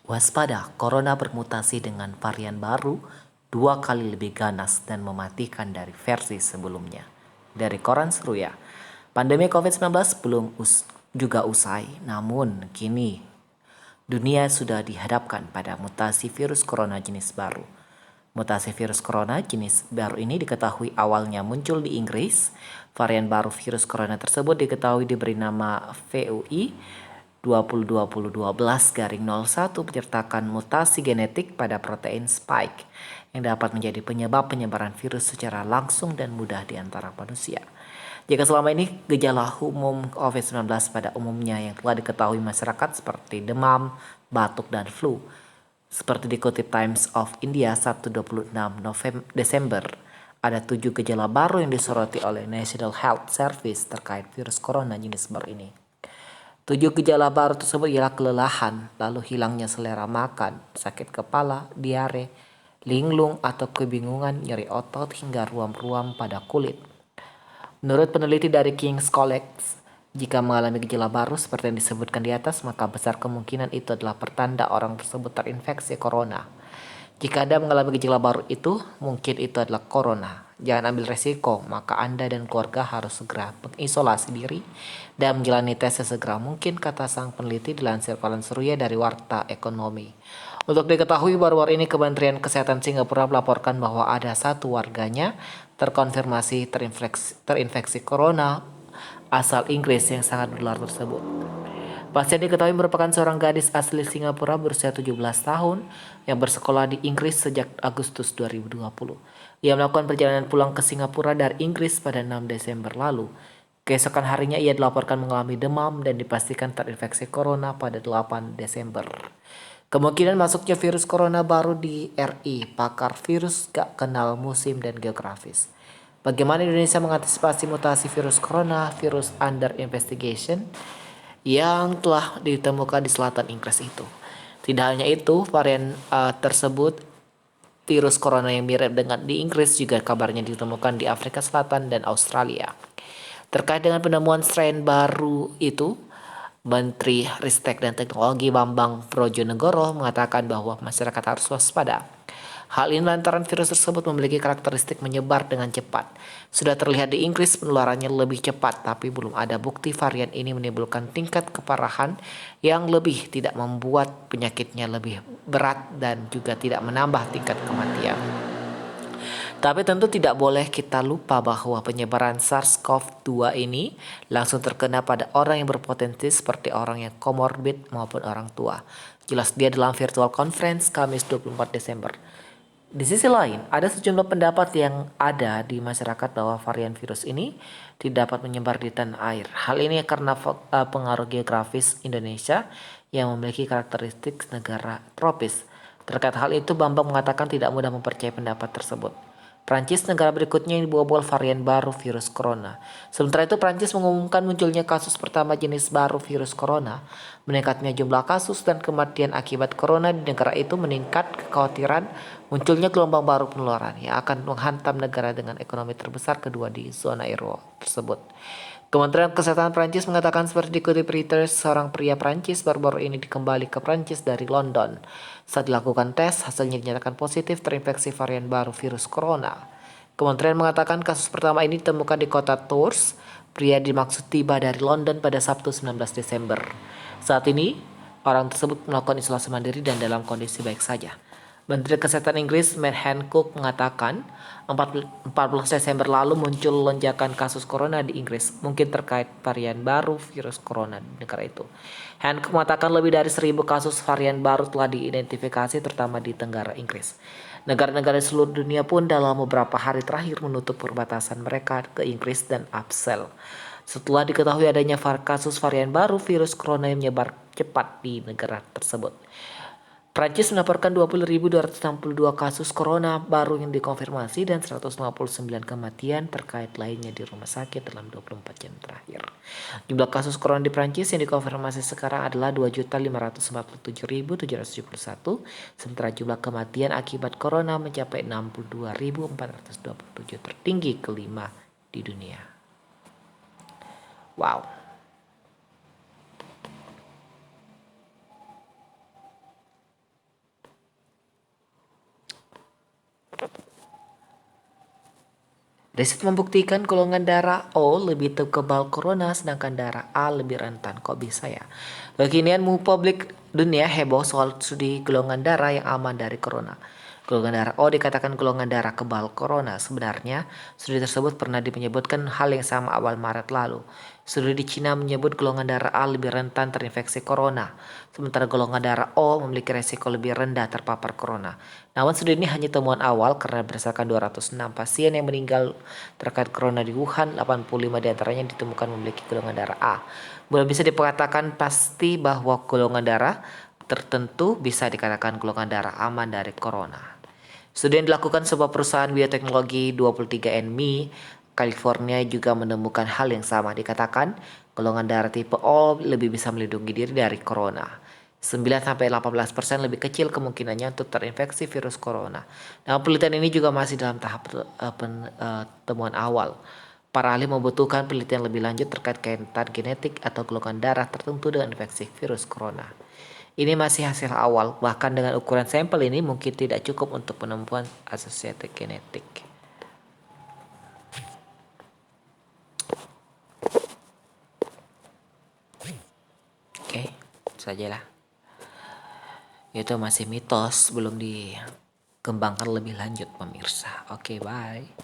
Waspada, corona bermutasi dengan varian baru 2 kali lebih ganas dan mematikan dari versi sebelumnya. Dari Koran Seruya, pandemi COVID-19 belum juga usai, namun kini dunia sudah dihadapkan pada mutasi virus corona jenis baru. Mutasi virus corona jenis baru ini diketahui awalnya muncul di Inggris. Varian baru virus corona tersebut diketahui diberi nama VUI 2020-12-01 menyertakan mutasi genetik pada protein spike yang dapat menjadi penyebab penyebaran virus secara langsung dan mudah di antara manusia. Jika selama ini gejala umum COVID-19 pada umumnya yang telah diketahui masyarakat seperti demam, batuk, dan flu, seperti dikutip Times of India Sabtu 26 Desember, ada 7 gejala baru yang disoroti oleh National Health Service terkait virus corona jenis baru ini. 7 gejala baru tersebut ialah kelelahan, lalu hilangnya selera makan, sakit kepala, diare, linglung atau kebingungan, nyeri otot, hingga ruam-ruam pada kulit. Menurut peneliti dari King's College, jika mengalami gejala baru seperti yang disebutkan di atas, maka besar kemungkinan itu adalah pertanda orang tersebut terinfeksi corona. Jika Anda mengalami gejala baru itu, mungkin itu adalah corona. Jangan ambil resiko, maka Anda dan keluarga harus segera mengisolasi diri dan menjalani tes sesegera mungkin, kata sang peneliti dilansir Koran Seruya dari Warta Ekonomi. Untuk diketahui, baru-baru ini Kementerian Kesehatan Singapura melaporkan bahwa ada 1 warganya terkonfirmasi terinfeksi corona asal Inggris yang sangat menular tersebut. Pasien diketahui merupakan seorang gadis asli Singapura berusia 17 tahun yang bersekolah di Inggris sejak Agustus 2020. Ia melakukan perjalanan pulang ke Singapura dari Inggris pada 6 Desember lalu. Keesokan harinya ia dilaporkan mengalami demam dan dipastikan terinfeksi corona pada 8 Desember. Kemungkinan masuknya virus corona baru di RI, pakar virus gak kenal musim dan geografis. Bagaimana Indonesia mengantisipasi mutasi virus corona, virus under investigation, yang telah ditemukan di selatan Inggris itu. Tidak hanya itu, varian tersebut virus corona yang mirip dengan di Inggris juga kabarnya ditemukan di Afrika Selatan dan Australia. Terkait dengan penemuan strain baru itu, Menteri Ristek dan Teknologi Bambang Brojonegoro mengatakan bahwa masyarakat harus waspada. Hal ini lantaran virus tersebut memiliki karakteristik menyebar dengan cepat. Sudah terlihat di Inggris penularannya lebih cepat, tapi belum ada bukti varian ini menimbulkan tingkat keparahan yang lebih, tidak membuat penyakitnya lebih berat dan juga tidak menambah tingkat kematian. Tapi tentu tidak boleh kita lupa bahwa penyebaran SARS-CoV-2 ini langsung terkena pada orang yang berpotensi seperti orang yang komorbid maupun orang tua. Jelas dia dalam virtual conference Kamis 24 Desember. Di sisi lain, ada sejumlah pendapat yang ada di masyarakat bahwa varian virus ini tidak dapat menyebar di tanah air. Hal ini karena pengaruh geografis Indonesia yang memiliki karakteristik negara tropis. Terkait hal itu, Bambang mengatakan tidak mudah mempercayai pendapat tersebut. Prancis negara berikutnya yang dibobol varian baru virus corona. Sementara itu, Prancis mengumumkan munculnya kasus pertama jenis baru virus corona. Meningkatnya jumlah kasus dan kematian akibat corona di negara itu meningkat kekhawatiran munculnya gelombang baru penularan yang akan menghantam negara dengan ekonomi terbesar kedua di zona euro tersebut. Kementerian Kesehatan Prancis mengatakan seperti dikutip Reuters, seorang pria Prancis baru-baru ini kembali ke Prancis dari London. Saat dilakukan tes, hasilnya dinyatakan positif terinfeksi varian baru virus corona. Kementerian mengatakan kasus pertama ini ditemukan di kota Tours. Pria dimaksud tiba dari London pada Sabtu 19 Desember. Saat ini, orang tersebut melakukan isolasi mandiri dan dalam kondisi baik saja. Menteri Kesehatan Inggris Matt Hancock mengatakan 14 Desember lalu muncul lonjakan kasus corona di Inggris, mungkin terkait varian baru virus corona di negara itu. Hancock mengatakan lebih dari 1.000 kasus varian baru telah diidentifikasi terutama di Tenggara Inggris. Negara-negara di seluruh dunia pun dalam beberapa hari terakhir menutup perbatasan mereka ke Inggris dan Absel. Setelah diketahui adanya kasus varian baru virus corona yang menyebar cepat di negara tersebut. Prancis melaporkan 20.262 kasus corona baru yang dikonfirmasi dan 159 kematian terkait lainnya di rumah sakit dalam 24 jam terakhir. Jumlah kasus corona di Prancis yang dikonfirmasi sekarang adalah 2.547.771, sementara jumlah kematian akibat corona mencapai 62.427, tertinggi kelima di dunia. Wow. Riset membuktikan golongan darah O lebih kebal corona sedangkan darah A lebih rentan. Kok bisa ya? Kekinian publik dunia heboh soal studi golongan darah yang aman dari corona. Golongan darah O dikatakan golongan darah kebal corona. Sebenarnya, studi tersebut pernah menyebutkan hal yang sama awal Maret lalu. Studi di Cina menyebut golongan darah A lebih rentan terinfeksi corona, sementara golongan darah O memiliki resiko lebih rendah terpapar corona. Namun studi ini hanya temuan awal karena berdasarkan 206 pasien yang meninggal terkait corona di Wuhan, 85 diantaranya ditemukan memiliki golongan darah A. Belum bisa dikatakan pasti bahwa golongan darah tertentu bisa dikatakan golongan darah aman dari corona. Studi yang dilakukan sebuah perusahaan bioteknologi 23andMe, California juga menemukan hal yang sama. Dikatakan golongan darah tipe O lebih bisa melindungi diri dari corona. 9-18% lebih kecil kemungkinannya untuk terinfeksi virus corona. Nah, penelitian ini juga masih dalam tahap temuan awal. Para ahli membutuhkan penelitian lebih lanjut terkait kaitan genetik atau golongan darah tertentu dengan infeksi virus corona. Ini masih hasil awal, bahkan dengan ukuran sampel ini mungkin tidak cukup untuk penemuan associated genetik. Oke, sajalah. Itu masih mitos, belum dikembangkan lebih lanjut pemirsa. Oke, bye.